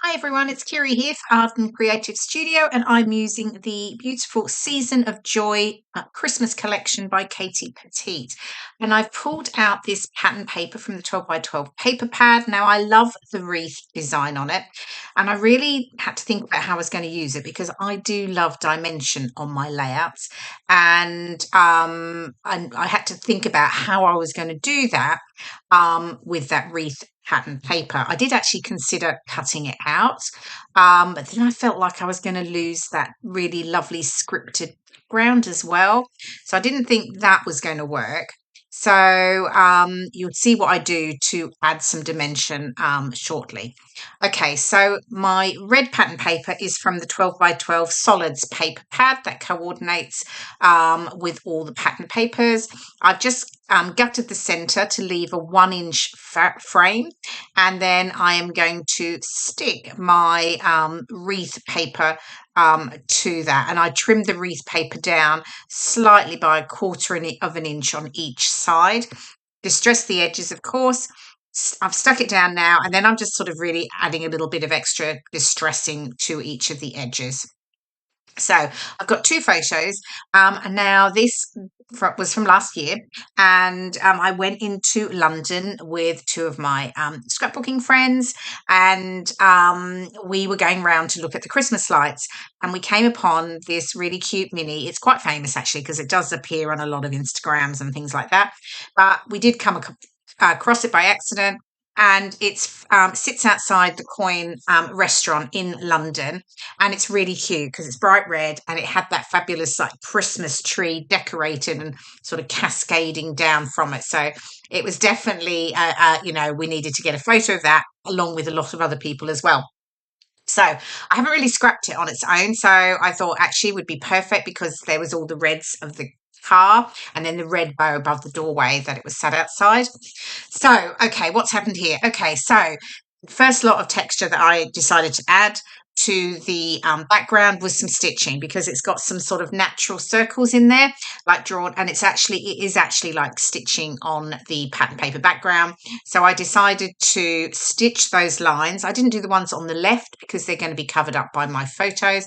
Hi everyone, it's Kirei here for Art and Creative Studio, and I'm using the beautiful Season of Joy Christmas collection by Katie Petite. And I've pulled out this pattern paper from the 12 by 12 paper pad. Now, I love the wreath design on it, and I really had to think about how I was going to use it because I do love dimension on my layouts, and I had to think about how I was going to do that with that wreath pattern paper. I did actually consider cutting it out, but then I felt like I was going to lose that really lovely scripted ground as well. So I didn't think that was going to work. So you'll see what I do to add some dimension shortly. Okay, so my red pattern paper is from the 12 by 12 solids paper pad that coordinates with all the pattern papers. I've just gutted the center to leave a 1-inch frame, and then I am going to stick my wreath paper to that, and I trimmed the wreath paper down slightly by a quarter of an inch on each side. Distress the edges, of course. I've stuck it down now, and then I'm just sort of really adding a little bit of extra distressing to each of the edges. So I've got two photos, and now this was from last year, and I went into London with two of my scrapbooking friends, and we were going around to look at the Christmas lights, and we came upon this really cute mini. It's quite famous actually because it does appear on a lot of Instagrams and things like that, but we did come across it by accident. And it's sits outside the Coin restaurant in London, and it's really cute because it's bright red and it had that fabulous like Christmas tree decorated and sort of cascading down from it. So it was definitely, we needed to get a photo of that along with a lot of other people as well. So I haven't really scrapped it on its own. So I thought actually it would be perfect because there was all the reds of the car and then the red bow above the doorway that it was sat outside. So, okay, what's happened here? Okay, so first lot of texture that I decided to add to the background was some stitching because it's got some sort of natural circles in there, like drawn, and it is actually like stitching on the pattern paper background. So I decided to stitch those lines. I didn't do the ones on the left because they're going to be covered up by my photos.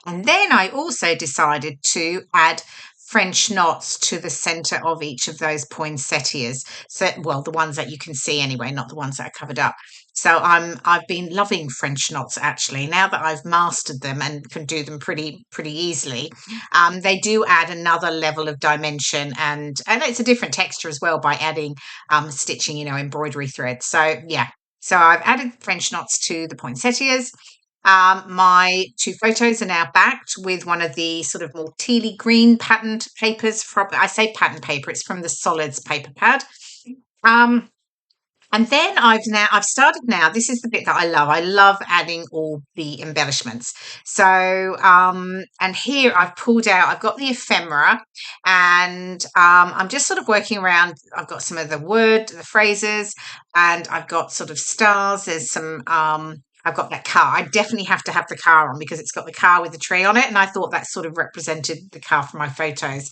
And then I also decided to add French knots to the center of each of those poinsettias. So, well, the ones that you can see anyway, not the ones that are covered up. So I've been loving French knots actually. Now that I've mastered them and can do them pretty easily, they do add another level of dimension, and it's a different texture as well by adding stitching, embroidery thread. So yeah, so I've added French knots to the poinsettias. My two photos are now backed with one of the sort of more tealy green patterned papers from, I say pattern paper, it's from the solids paper pad. Um, and then I've started now. This is the bit that I love. I love adding all the embellishments. So, and here I've pulled out, I've got the ephemera, and I'm just sort of working around. I've got some of the phrases, and I've got sort of stars. There's some, I've got that car. I definitely have to have the car on because it's got the car with the tree on it. And I thought that sort of represented the car for my photos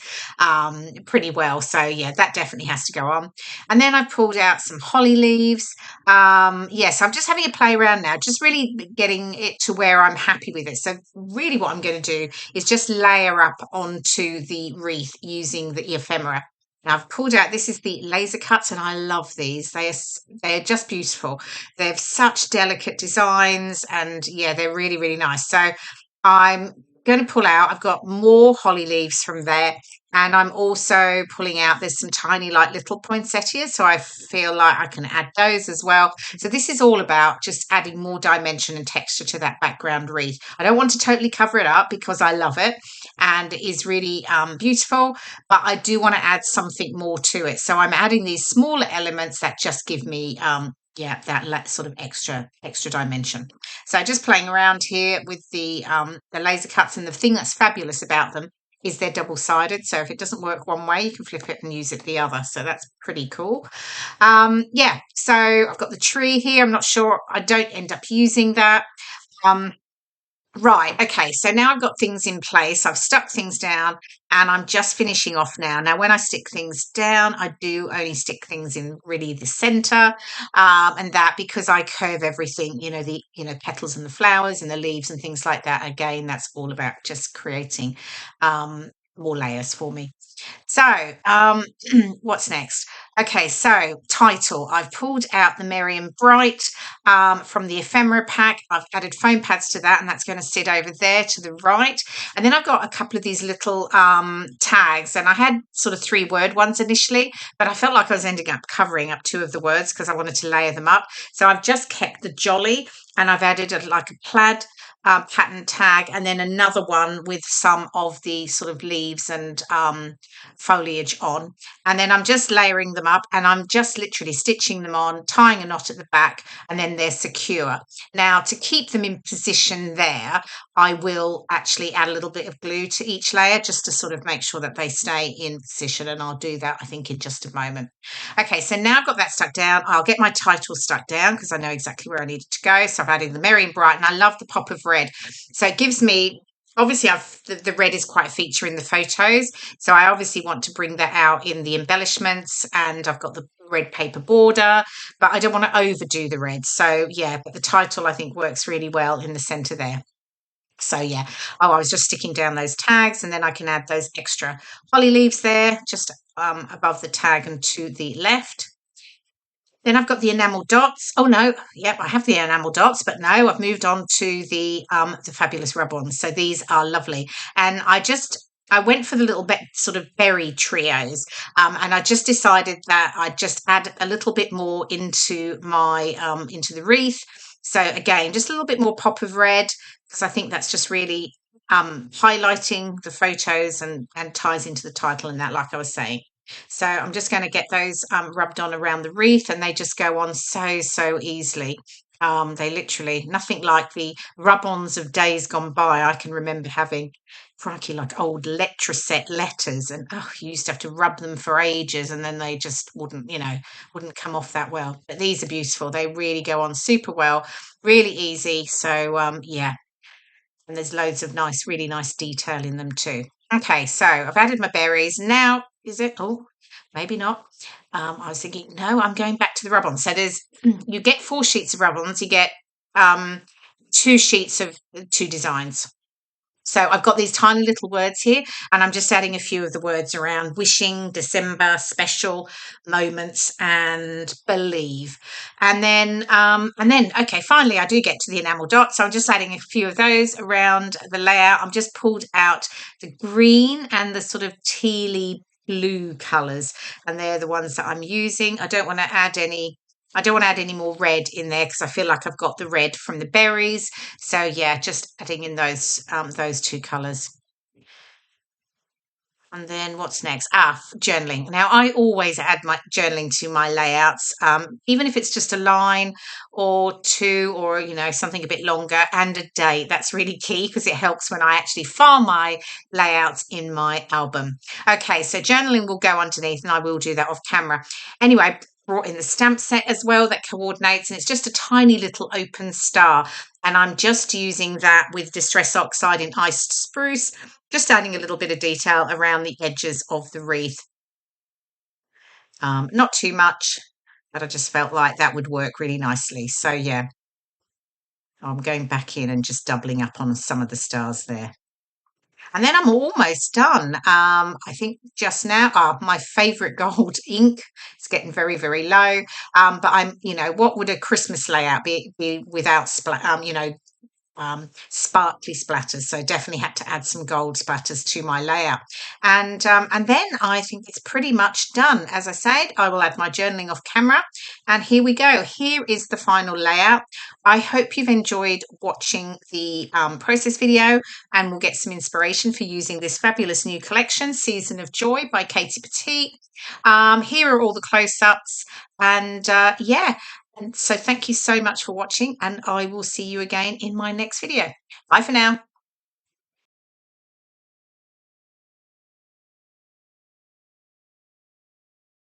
pretty well. So, yeah, that definitely has to go on. And then I've pulled out some holly leaves. Yes, I'm just having a play around now, just really getting it to where I'm happy with it. So really what I'm going to do is just layer up onto the wreath using the ephemera. Now I've pulled out, this is the laser cuts, and I love these. They're just beautiful. They have such delicate designs, and yeah, they're really nice. So I'm going to pull out, I've got more holly leaves from there, and I'm also pulling out, there's some tiny like little poinsettias, so I feel like I can add those as well. So this is all about just adding more dimension and texture to that background wreath. I don't want to totally cover it up because I love it and it is really beautiful, but I do want to add something more to it. So I'm adding these smaller elements that just give me yeah, that sort of extra dimension. So just playing around here with the laser cuts, and the thing that's fabulous about them is they're double-sided. So if it doesn't work one way, you can flip it and use it the other. So that's pretty cool. Yeah, so I've got the tree here. I'm not sure. I don't end up using that. Um, Right. Okay. So now I've got things in place. I've stuck things down and I'm just finishing off now. Now, when I stick things down, I do only stick things in really the center. And that because I curve everything, petals and the flowers and the leaves and things like that. Again, that's all about just creating more layers for me. So, what's next? Okay, so title. I've pulled out the Merry and Bright from the ephemera pack. I've added foam pads to that, and that's going to sit over there to the right. And then I've got a couple of these little tags, and I had sort of 3-word ones initially, but I felt like I was ending up covering up 2 of the words because I wanted to layer them up. So I've just kept the jolly, and I've added like a plaid pattern tag and then another one with some of the sort of leaves and foliage on, and then I'm just layering them up and I'm just literally stitching them on, tying a knot at the back, and then they're secure. Now, to keep them in position there, I will actually add a little bit of glue to each layer just to sort of make sure that they stay in position, and I'll do that I think in just a moment. Okay, so now I've got that stuck down. I'll get my title stuck down because I know exactly where I need it to go. So I've added the Merry and Bright, and I love the pop of red. So it gives me, obviously the red is quite a feature in the photos. So I obviously want to bring that out in the embellishments, and I've got the red paper border, but I don't want to overdo the red. So yeah, but the title I think works really well in the center there. So yeah, I was just sticking down those tags, and then I can add those extra holly leaves there, just above the tag and to the left. Then I've got the enamel dots. Oh no, yep, I have the enamel dots, but no, I've moved on to the fabulous rub-ons. So these are lovely, and I went for the little bit sort of berry trios, and I just decided that I'd just add a little bit more into my into the wreath. So again, just a little bit more pop of red because I think that's just really highlighting the photos and ties into the title and that, like I was saying. So I'm just going to get those rubbed on around the wreath, and they just go on so easily. They literally, nothing like the rub-ons of days gone by. I can remember having, crikey, like old Letraset letters, and you used to have to rub them for ages, and then they just wouldn't come off that well. But these are beautiful. They really go on super well, really easy. So yeah, and there's loads of really nice detail in them too. Okay, so I've added my berries. Now, is it? Oh, maybe not. I was thinking, no, I'm going back to the rub-on. So you get 4 sheets of rub-ons. You get 2 sheets of 2 designs. So I've got these tiny little words here, and I'm just adding a few of the words around wishing, December, special, moments, and believe. Okay, finally I do get to the enamel dots. So I'm just adding a few of those around the layout. I'm just pulled out the green and the sort of tealy blue colours, and they're the ones that I'm using. I don't want to add any more red in there because I feel like I've got the red from the berries. So yeah, just adding in those 2 colours. And then what's next? Journaling. Now, I always add my journaling to my layouts, even if it's just a line or 2, or something a bit longer, and a date. That's really key because it helps when I actually file my layouts in my album. Okay, so journaling will go underneath, and I will do that off camera. Anyway, brought in the stamp set as well that coordinates, and it's just a tiny little open star, and I'm just using that with Distress Oxide in Iced Spruce, just adding a little bit of detail around the edges of the wreath. Not too much, but I just felt like that would work really nicely. So yeah, I'm going back in and just doubling up on some of the stars there. And then I'm almost done. I think just now, my favourite gold ink is getting very low. But what would a Christmas layout be without sparkly splatters. So definitely had to add some gold splatters to my layout. And then I think it's pretty much done. As I said, I will add my journaling off camera. And here we go. Here is the final layout. I hope you've enjoyed watching the process video, and will get some inspiration for using this fabulous new collection, Season of Joy by Katie Petit. Here are all the close-ups, and yeah, and so thank you so much for watching, and I will see you again in my next video. Bye for now.